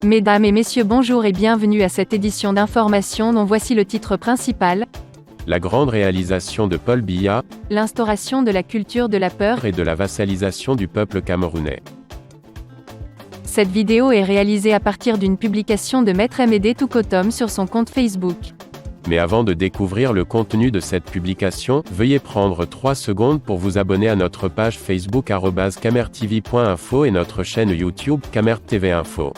Mesdames et messieurs, bonjour et bienvenue à cette édition d'information dont voici le titre principal. La grande réalisation de Paul Biya, L'instauration de la culture de la peur et de la vassalisation du peuple camerounais. Cette vidéo est réalisée à partir d'une publication de Maître Amédée Toukotom sur son compte Facebook. Mais avant de découvrir le contenu de cette publication, veuillez prendre 3 secondes pour vous abonner à notre page Facebook @camertv.info et notre chaîne YouTube Camert TV Info.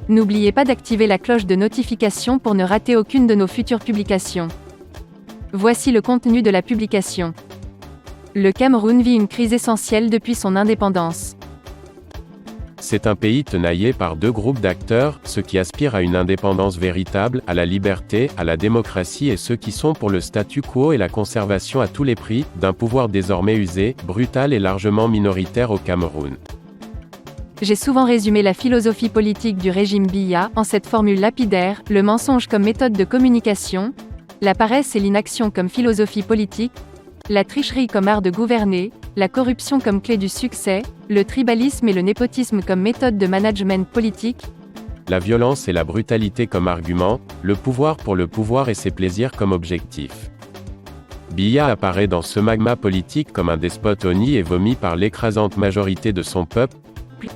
N'oubliez pas d'activer la cloche de notification pour ne rater aucune de nos futures publications. Voici le contenu de la publication. Le Cameroun vit une crise essentielle depuis son indépendance. C'est un pays tenaillé par deux groupes d'acteurs, ceux qui aspirent à une indépendance véritable, à la liberté, à la démocratie et ceux qui sont pour le statu quo et la conservation à tous les prix, d'un pouvoir désormais usé, brutal et largement minoritaire au Cameroun. J'ai souvent résumé la philosophie politique du régime Biya en cette formule lapidaire, le mensonge comme méthode de communication, la paresse et l'inaction comme philosophie politique, la tricherie comme art de gouverner, la corruption comme clé du succès, le tribalisme et le népotisme comme méthode de management politique, la violence et la brutalité comme argument, le pouvoir pour le pouvoir et ses plaisirs comme objectif. Biya apparaît dans ce magma politique comme un despote honni et vomi par l'écrasante majorité de son peuple,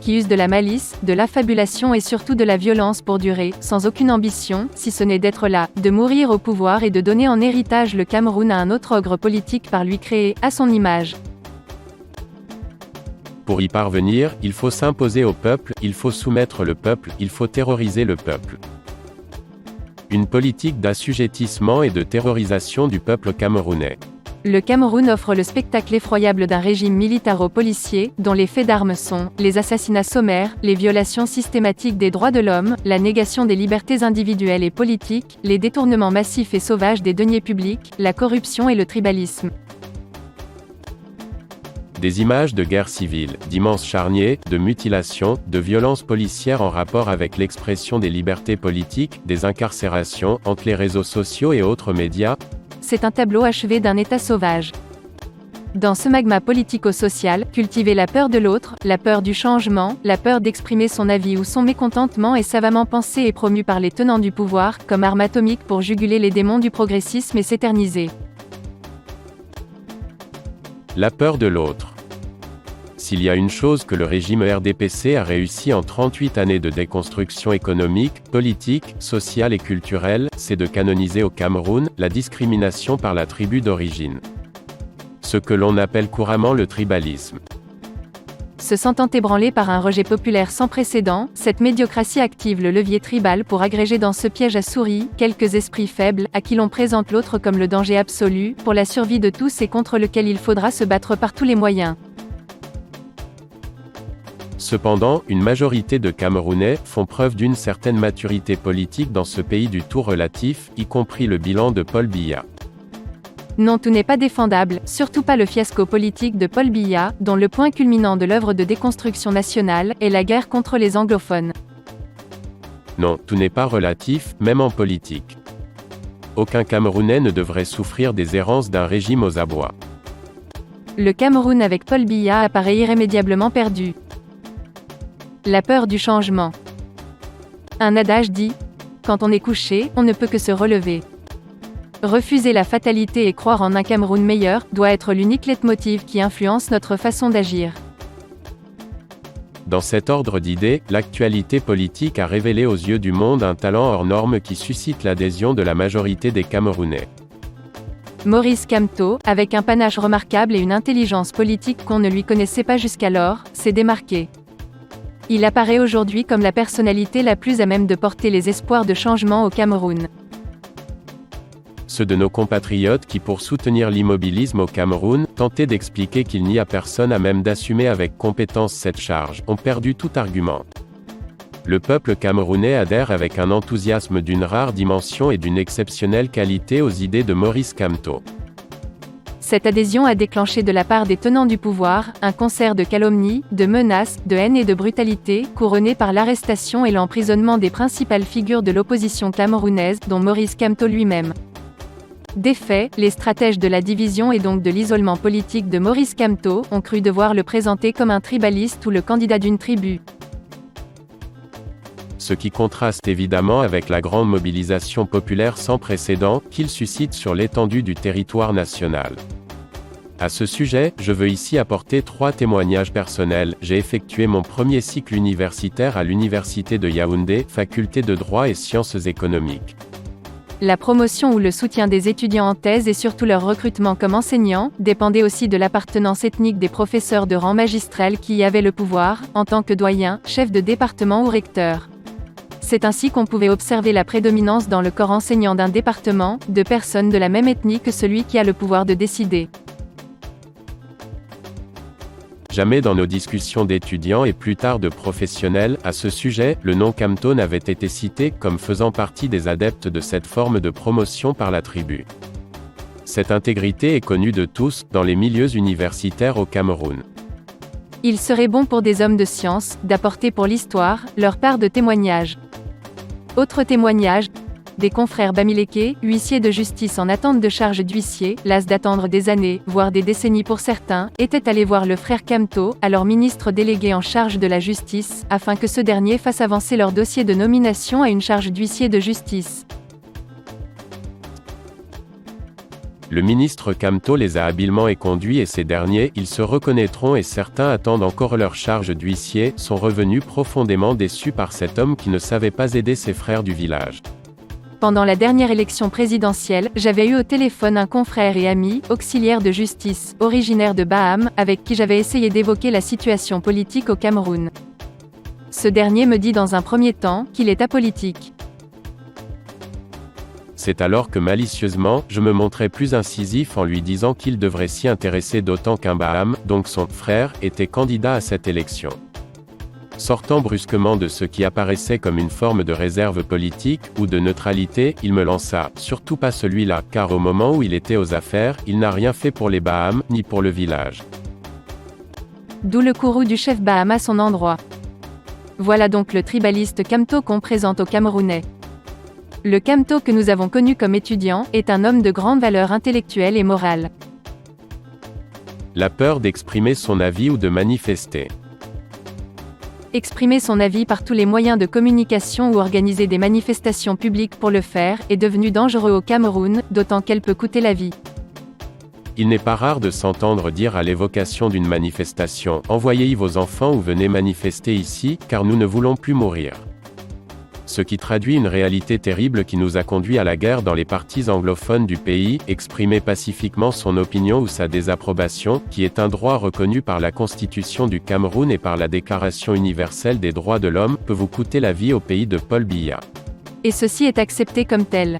qui use de la malice, de l'affabulation et surtout de la violence pour durer, sans aucune ambition, si ce n'est d'être là, de mourir au pouvoir et de donner en héritage le Cameroun à un autre ogre politique par lui créé, à son image. Pour y parvenir, il faut s'imposer au peuple, il faut soumettre le peuple, il faut terroriser le peuple. Une politique d'assujettissement et de terrorisation du peuple camerounais. Le Cameroun offre le spectacle effroyable d'un régime militaro-policier, dont les faits d'armes sont les assassinats sommaires, les violations systématiques des droits de l'homme, la négation des libertés individuelles et politiques, les détournements massifs et sauvages des deniers publics, la corruption et le tribalisme. Des images de guerre civile, d'immenses charniers, de mutilations, de violences policières en rapport avec l'expression des libertés politiques, des incarcérations, entre les réseaux sociaux et autres médias. C'est un tableau achevé d'un État sauvage. Dans ce magma politico-social, cultiver la peur de l'autre, la peur du changement, la peur d'exprimer son avis ou son mécontentement est savamment pensé et promu par les tenants du pouvoir, comme arme atomique pour juguler les démons du progressisme et s'éterniser. La peur de l'autre. S'il y a une chose que le régime RDPC a réussi en 38 années de déconstruction économique, politique, sociale et culturelle, c'est de canoniser au Cameroun la discrimination par la tribu d'origine. Ce que l'on appelle couramment le tribalisme. Se sentant ébranlé par un rejet populaire sans précédent, cette médiocratie active le levier tribal pour agréger dans ce piège à souris, quelques esprits faibles, à qui l'on présente l'autre comme le danger absolu, pour la survie de tous et contre lequel il faudra se battre par tous les moyens. Cependant, une majorité de Camerounais font preuve d'une certaine maturité politique dans ce pays du tout relatif, y compris le bilan de Paul Biya. Non, tout n'est pas défendable, surtout pas le fiasco politique de Paul Biya, dont le point culminant de l'œuvre de déconstruction nationale est la guerre contre les anglophones. Non, tout n'est pas relatif, même en politique. Aucun Camerounais ne devrait souffrir des errances d'un régime aux abois. Le Cameroun avec Paul Biya apparaît irrémédiablement perdu. La peur du changement. Un adage dit « Quand on est couché, on ne peut que se relever ». Refuser la fatalité et croire en un Cameroun meilleur doit être l'unique leitmotiv qui influence notre façon d'agir. Dans cet ordre d'idées, l'actualité politique a révélé aux yeux du monde un talent hors norme qui suscite l'adhésion de la majorité des Camerounais. Maurice Kamto, avec un panache remarquable et une intelligence politique qu'on ne lui connaissait pas jusqu'alors, s'est démarqué. Il apparaît aujourd'hui comme la personnalité la plus à même de porter les espoirs de changement au Cameroun. Ceux de nos compatriotes qui, pour soutenir l'immobilisme au Cameroun, tentaient d'expliquer qu'il n'y a personne à même d'assumer avec compétence cette charge, ont perdu tout argument. Le peuple camerounais adhère avec un enthousiasme d'une rare dimension et d'une exceptionnelle qualité aux idées de Maurice Kamto. Cette adhésion a déclenché de la part des tenants du pouvoir, un concert de calomnies, de menaces, de haine et de brutalité, couronné par l'arrestation et l'emprisonnement des principales figures de l'opposition camerounaise, dont Maurice Kamto lui-même. Des faits, les stratèges de la division et donc de l'isolement politique de Maurice Kamto ont cru devoir le présenter comme un tribaliste ou le candidat d'une tribu. Ce qui contraste évidemment avec la grande mobilisation populaire sans précédent qu'il suscite sur l'étendue du territoire national. À ce sujet, je veux ici apporter 3 témoignages personnels. J'ai effectué mon premier cycle universitaire à l'université de Yaoundé, faculté de droit et sciences économiques. La promotion ou le soutien des étudiants en thèse et surtout leur recrutement comme enseignants, dépendait aussi de l'appartenance ethnique des professeurs de rang magistral qui y avaient le pouvoir, en tant que doyen, chef de département ou recteur. C'est ainsi qu'on pouvait observer la prédominance dans le corps enseignant d'un département, de personnes de la même ethnie que celui qui a le pouvoir de décider. Jamais dans nos discussions d'étudiants et plus tard de professionnels, à ce sujet, le nom Kamto n'avait été cité comme faisant partie des adeptes de cette forme de promotion par la tribu. Cette intégrité est connue de tous, dans les milieux universitaires au Cameroun. Il serait bon pour des hommes de science, d'apporter pour l'histoire, leur part de témoignage. Autre témoignage, des confrères bamileke, huissiers de justice en attente de charge d'huissier, las d'attendre des années, voire des décennies pour certains, étaient allés voir le frère Kamto, alors ministre délégué en charge de la justice, afin que ce dernier fasse avancer leur dossier de nomination à une charge d'huissier de justice. Le ministre Kamto les a habilement éconduits et ces derniers, ils se reconnaîtront et certains attendent encore leur charge d'huissier, sont revenus profondément déçus par cet homme qui ne savait pas aider ses frères du village. Pendant la dernière élection présidentielle, j'avais eu au téléphone un confrère et ami, auxiliaire de justice, originaire de Baham, avec qui j'avais essayé d'évoquer la situation politique au Cameroun. Ce dernier me dit dans un premier temps, qu'il est apolitique. C'est alors que malicieusement, je me montrais plus incisif en lui disant qu'il devrait s'y intéresser d'autant qu'un Baham, donc son frère, était candidat à cette élection. Sortant brusquement de ce qui apparaissait comme une forme de réserve politique, ou de neutralité, il me lança, surtout pas celui-là, car au moment où il était aux affaires, il n'a rien fait pour les Baham, ni pour le village. D'où le courroux du chef Baham à son endroit. Voilà donc le tribaliste Kamto qu'on présente aux Camerounais. Le Kamto que nous avons connu comme étudiant, est un homme de grande valeur intellectuelle et morale. La peur d'exprimer son avis ou de manifester. Exprimer son avis par tous les moyens de communication ou organiser des manifestations publiques pour le faire, est devenu dangereux au Cameroun, d'autant qu'elle peut coûter la vie. Il n'est pas rare de s'entendre dire à l'évocation d'une manifestation, « Envoyez-y vos enfants ou venez manifester ici, car nous ne voulons plus mourir ». Ce qui traduit une réalité terrible qui nous a conduit à la guerre dans les parties anglophones du pays. Exprimer pacifiquement son opinion ou sa désapprobation, qui est un droit reconnu par la Constitution du Cameroun et par la Déclaration universelle des droits de l'homme, peut vous coûter la vie au pays de Paul Biya. Et ceci est accepté comme tel.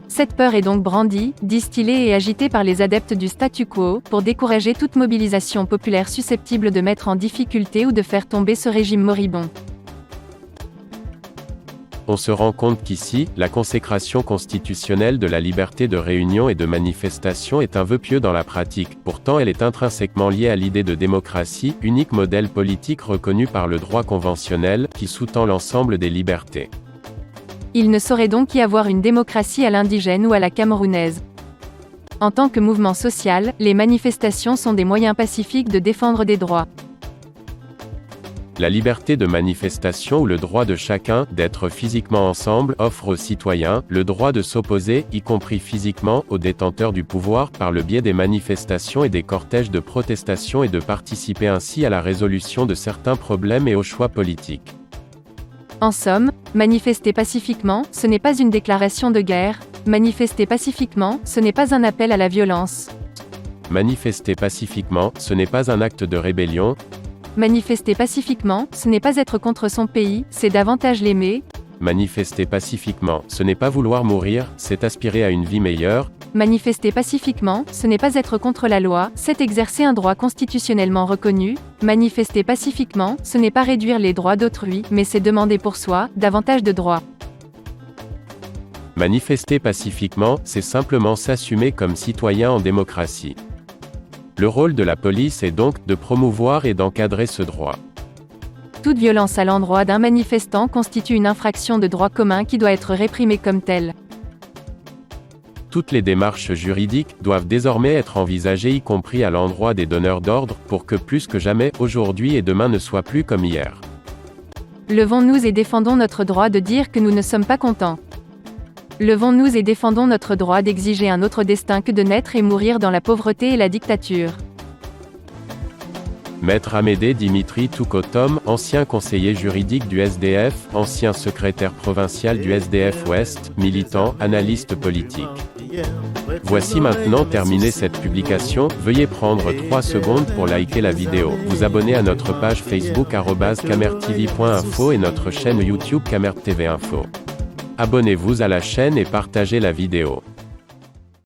Cette peur est donc brandie, distillée et agitée par les adeptes du statu quo, pour décourager toute mobilisation populaire susceptible de mettre en difficulté ou de faire tomber ce régime moribond. On se rend compte qu'ici, la consécration constitutionnelle de la liberté de réunion et de manifestation est un vœu pieux dans la pratique, pourtant elle est intrinsèquement liée à l'idée de démocratie, unique modèle politique reconnu par le droit conventionnel, qui sous-tend l'ensemble des libertés. Il ne saurait donc y avoir une démocratie à l'indigène ou à la camerounaise. En tant que mouvement social, les manifestations sont des moyens pacifiques de défendre des droits. La liberté de manifestation ou le droit de chacun d'être physiquement ensemble offre aux citoyens le droit de s'opposer, y compris physiquement, aux détenteurs du pouvoir par le biais des manifestations et des cortèges de protestation et de participer ainsi à la résolution de certains problèmes et aux choix politiques. En somme, manifester pacifiquement, ce n'est pas une déclaration de guerre. Manifester pacifiquement, ce n'est pas un appel à la violence. Manifester pacifiquement, ce n'est pas un acte de rébellion. Manifester pacifiquement, ce n'est pas être contre son pays, c'est davantage l'aimer. Manifester pacifiquement, ce n'est pas vouloir mourir, c'est aspirer à une vie meilleure. Manifester pacifiquement, ce n'est pas être contre la loi, c'est exercer un droit constitutionnellement reconnu. Manifester pacifiquement, ce n'est pas réduire les droits d'autrui, mais c'est demander pour soi, davantage de droits. Manifester pacifiquement, c'est simplement s'assumer comme citoyen en démocratie. Le rôle de la police est donc de promouvoir et d'encadrer ce droit. Toute violence à l'endroit d'un manifestant constitue une infraction de droit commun qui doit être réprimée comme telle. Toutes les démarches juridiques doivent désormais être envisagées y compris à l'endroit des donneurs d'ordre, pour que plus que jamais, aujourd'hui et demain ne soient plus comme hier. Levons-nous et défendons notre droit de dire que nous ne sommes pas contents. Levons-nous et défendons notre droit d'exiger un autre destin que de naître et mourir dans la pauvreté et la dictature. Maître Amédée Dimitri Toukotom, ancien conseiller juridique du SDF, ancien secrétaire provincial du SDF Ouest, militant, analyste politique. Voici maintenant terminée cette publication, veuillez prendre 3 secondes pour liker la vidéo, vous abonner à notre page Facebook @camertv.info et notre chaîne YouTube Camert TV Info. Abonnez-vous à la chaîne et partagez la vidéo.